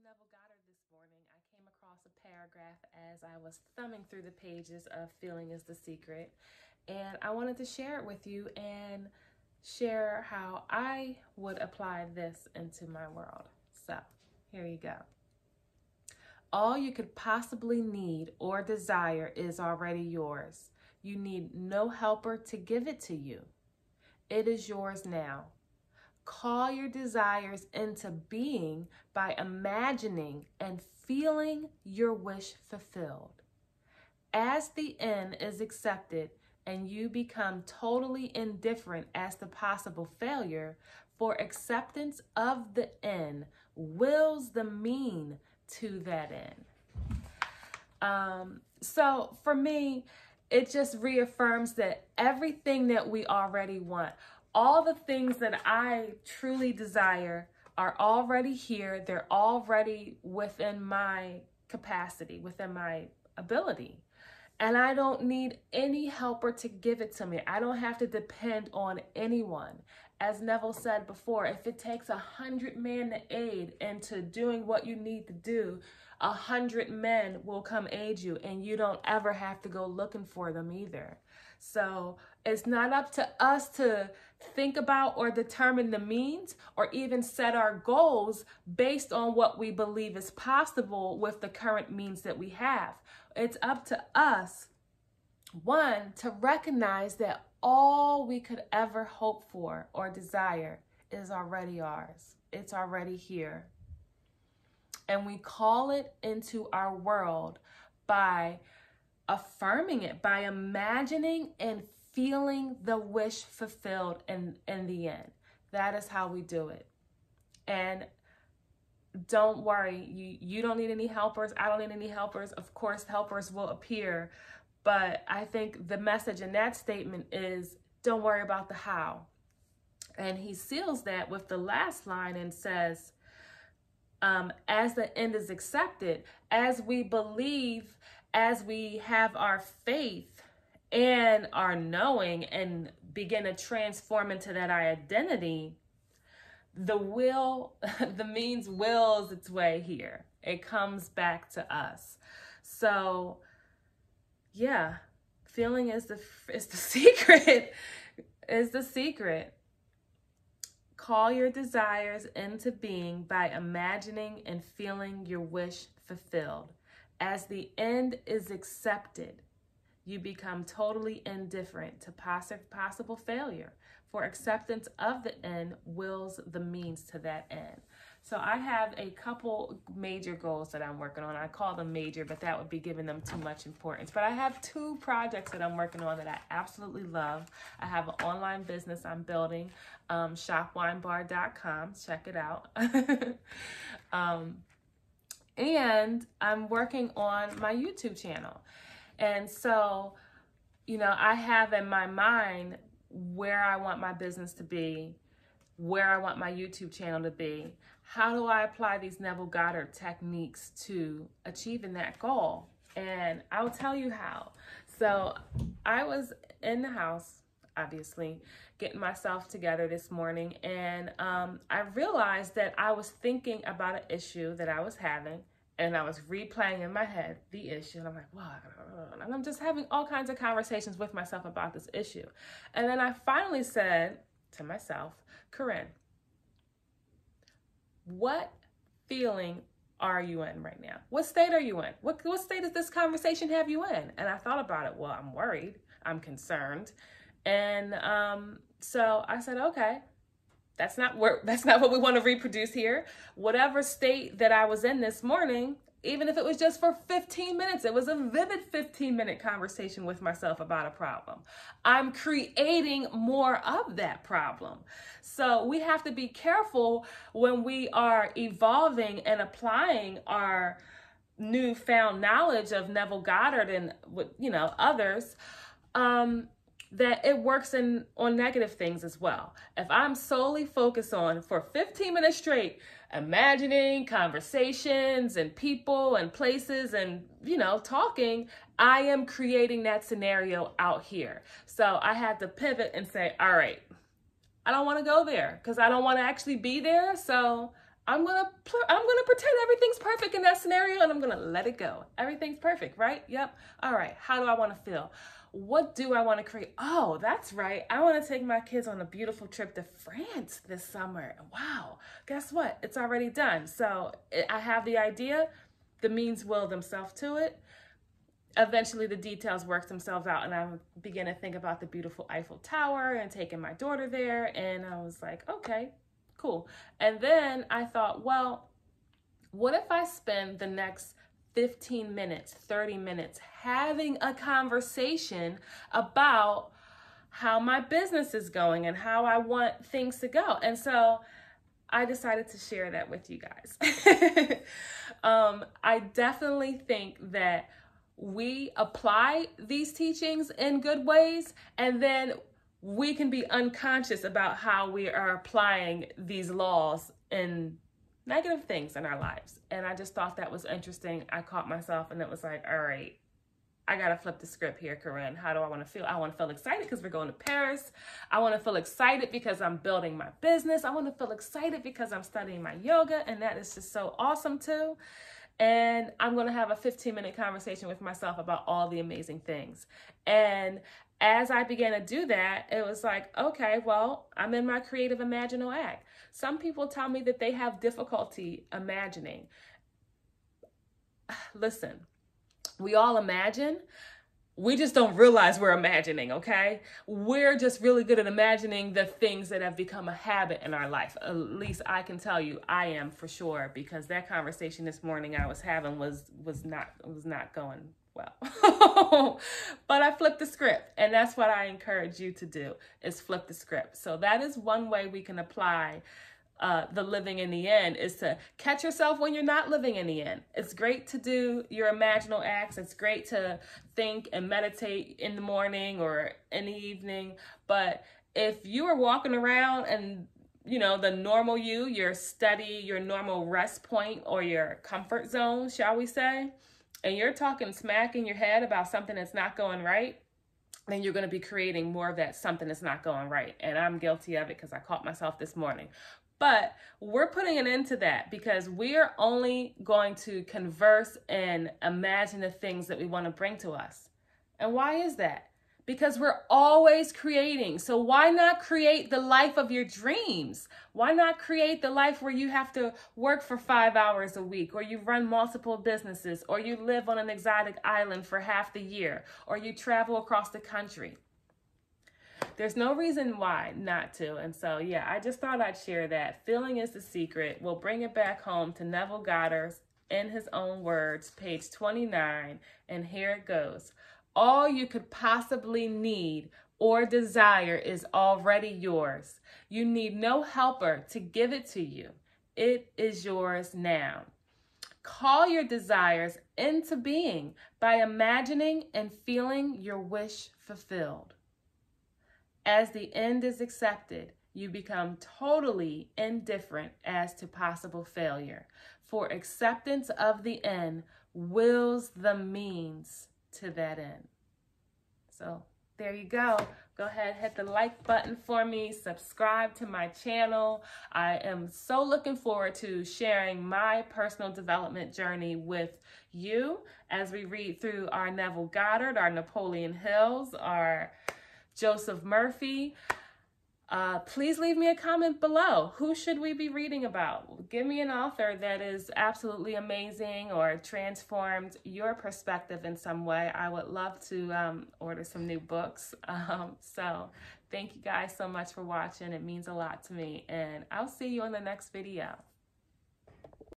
Neville Goddard this morning, I came across a paragraph as I was thumbing through the pages of Feeling is the Secret, and I wanted to share it with you and share how I would apply this into my world. So, here you go. All you could possibly need or desire is already yours. You need no helper to give it to you. It is yours now. Call your desires into being by imagining and feeling your wish fulfilled. As the end is accepted and you become totally indifferent as to possible failure, for acceptance of the end wills the mean to that end. So for me, it just reaffirms that everything that we already want, all the things that I truly desire are already here. They're already within my capacity, within my ability. And I don't need any helper to give it to me. I don't have to depend on anyone. As Neville said before, if it takes 100 men to aid into doing what you need to do, 100 men will come aid you, and you don't ever have to go looking for them either. So it's not up to us to think about or determine the means or even set our goals based on what we believe is possible with the current means that we have. It's up to us, one, to recognize that all we could ever hope for or desire is already ours. It's already here. And we call it into our world by affirming it, by imagining and feeling the wish fulfilled in the end. That is how we do it. And don't worry, you don't need any helpers. I don't need any helpers. Of course, helpers will appear. But I think the message in that statement is, don't worry about the how. And he seals that with the last line and says, as the end is accepted, as we believe, as we have our faith and our knowing and begin to transform into that identity, the means wills its way here. It comes back to us. So yeah, feeling is the secret, is the secret. Call your desires into being by imagining and feeling your wish fulfilled. As the end is accepted, you become totally indifferent to possible failure, for acceptance of the end wills the means to that end. So I have a couple major goals that I'm working on. I call them major, but that would be giving them too much importance. But I have 2 projects that I'm working on that I absolutely love. I have an online business I'm building, shopwinebar.com. Check it out. And I'm working on my YouTube channel. And so, I have in my mind where I want my business to be, where I want my YouTube channel to be. How do I apply these Neville Goddard techniques to achieving that goal? And I'll tell you how. So I was in the house, obviously, getting myself together this morning, and I realized that I was thinking about an issue that I was having, and I was replaying in my head the issue, and I'm like, wow, and I'm just having all kinds of conversations with myself about this issue. And then I finally said to myself, Corinne, what feeling are you in right now? What state are you in? What state does this conversation have you in? And I thought about it. Well, I'm worried. I'm concerned. And so I said, okay, that's not what we want to reproduce here. Whatever state that I was in this morning, even if it was just for 15 minutes, it was a vivid 15-minute conversation with myself about a problem. I'm creating more of that problem. So we have to be careful when we are evolving and applying our newfound knowledge of Neville Goddard and others, that it works on negative things as well. If I'm solely focused on, for 15 minutes straight, imagining conversations and people and places and, talking, I am creating that scenario out here. So I had to pivot and say, all right, I don't want to go there because I don't want to actually be there. So I'm gonna pretend everything's perfect in that scenario, and I'm gonna let it go. Everything's perfect, right? Yep. All right. How do I want to feel? What do I want to create? Oh, that's right. I want to take my kids on a beautiful trip to France this summer. Wow. Guess what? It's already done. So I have the idea. The means will themselves to it. Eventually the details work themselves out, and I began to think about the beautiful Eiffel Tower and taking my daughter there. And I was like, okay, cool. And then I thought, well, what if I spend the next 15 minutes, 30 minutes having a conversation about how my business is going and how I want things to go? And so I decided to share that with you guys. I definitely think that we apply these teachings in good ways, and then we can be unconscious about how we are applying these laws in negative things in our lives. And I just thought that was interesting. I caught myself, and it was like, all right, I got to flip the script here, Corinne. How do I want to feel? I want to feel excited because we're going to Paris. I want to feel excited because I'm building my business. I want to feel excited because I'm studying my yoga, and that is just so awesome too. And I'm going to have a 15-minute conversation with myself about all the amazing things. And as I began to do that, it was like, okay, well, I'm in my creative imaginal act. Some people tell me that they have difficulty imagining. Listen, we all imagine. We just don't realize we're imagining, okay? We're just really good at imagining the things that have become a habit in our life. At least I can tell you I am, for sure, because that conversation this morning I was having was not going well. But I flipped the script, and that's what I encourage you to do, is flip the script. So that is one way we can apply the living in the end, is to catch yourself when you're not living in the end. It's great to do your imaginal acts. It's great to think and meditate in the morning or in the evening. But if you are walking around and, you know, the normal you, your steady, your normal rest point or your comfort zone, shall we say, and you're talking smack in your head about something that's not going right, then you're going to be creating more of that something that's not going right. And I'm guilty of it because I caught myself this morning. But we're putting an end to that, because we are only going to converse and imagine the things that we want to bring to us. And why is that? Because we're always creating. So why not create the life of your dreams? Why not create the life where you have to work for 5 hours a week, or you run multiple businesses, or you live on an exotic island for half the year, or you travel across the country? There's no reason why not to. And so, yeah, I just thought I'd share that. Feeling is the secret. We'll bring it back home to Neville Goddard in his own words, page 29. And here it goes. All you could possibly need or desire is already yours. You need no helper to give it to you. It is yours now. Call your desires into being by imagining and feeling your wish fulfilled. As the end is accepted, you become totally indifferent as to possible failure, for acceptance of the end wills the means to that end. So there you go. Go ahead, hit the like button for me, subscribe to my channel. I am so looking forward to sharing my personal development journey with you as we read through our Neville Goddard, our Napoleon Hills, our Joseph Murphy. Please leave me a comment below. Who should we be reading about? Give me an author that is absolutely amazing or transformed your perspective in some way. I would love to order some new books. So thank you guys so much for watching. It means a lot to me, and I'll see you on the next video.